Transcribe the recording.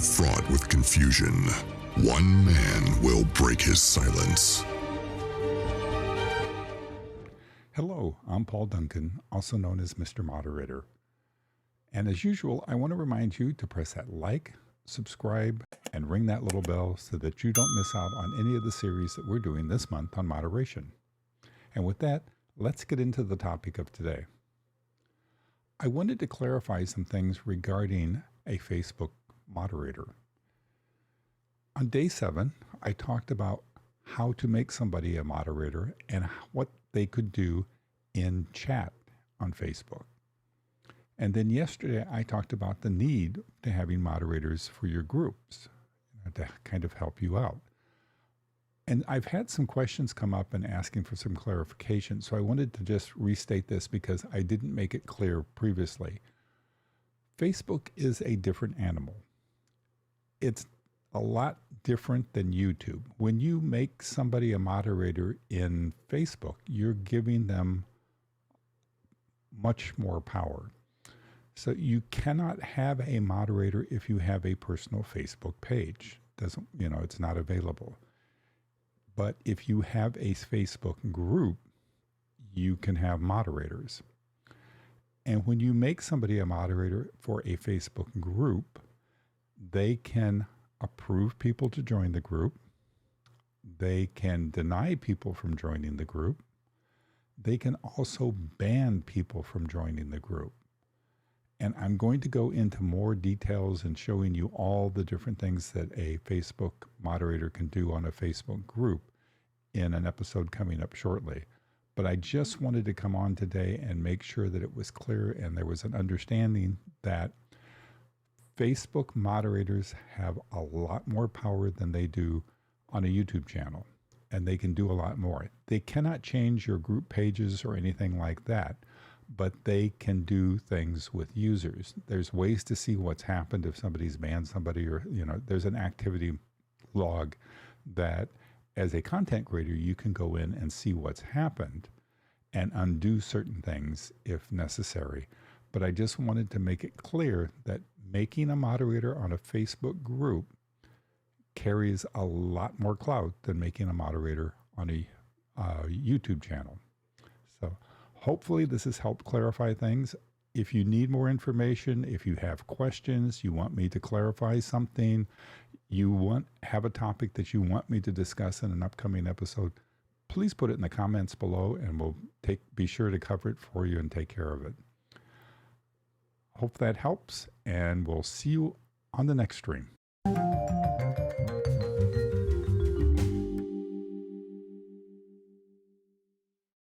fraught with confusion. One man will break his silence. Hello, I'm Paul Duncan, also known as Mr. Moderator. And as usual, I want to remind you to press that like, subscribe, and ring that little bell so that you don't miss out on any of the series that we're doing this month on moderation. And with that, let's get into the topic of today. I wanted to clarify some things regarding a Facebook moderator. On day 7, I talked about how to make somebody a moderator and what they could do in chat on Facebook. And then yesterday, I talked about the need to having moderators for your groups to kind of help you out. And I've had some questions come up and asking for some clarification. So I wanted to just restate this because I didn't make it clear previously. Facebook is a different animal. It's a lot different than YouTube. When you make somebody a moderator in Facebook, you're giving them much more power. So you cannot have a moderator if you have a personal Facebook page. It's not available. But if you have a Facebook group, you can have moderators. And when you make somebody a moderator for a Facebook group, they can approve people to join the group. They can deny people from joining the group. They can also ban people from joining the group. And I'm going to go into more details and showing you all the different things that a Facebook moderator can do on a Facebook group in an episode coming up shortly. But I just wanted to come on today and make sure that it was clear and there was an understanding that Facebook moderators have a lot more power than they do on a YouTube channel, and they can do a lot more. They cannot change your group pages or anything like that, but they can do things with users. There's ways to see what's happened if somebody's banned somebody, or there's an activity log that as a content creator, you can go in and see what's happened and undo certain things if necessary. But I just wanted to make it clear that making a moderator on a Facebook group carries a lot more clout than making a moderator on a YouTube channel. So hopefully this has helped clarify things. If you need more information, if you have questions, you want me to clarify something, have a topic that you want me to discuss in an upcoming episode, please put it in the comments below and we'll be sure to cover it for you and take care of it. Hope that helps, and we'll see you on the next stream.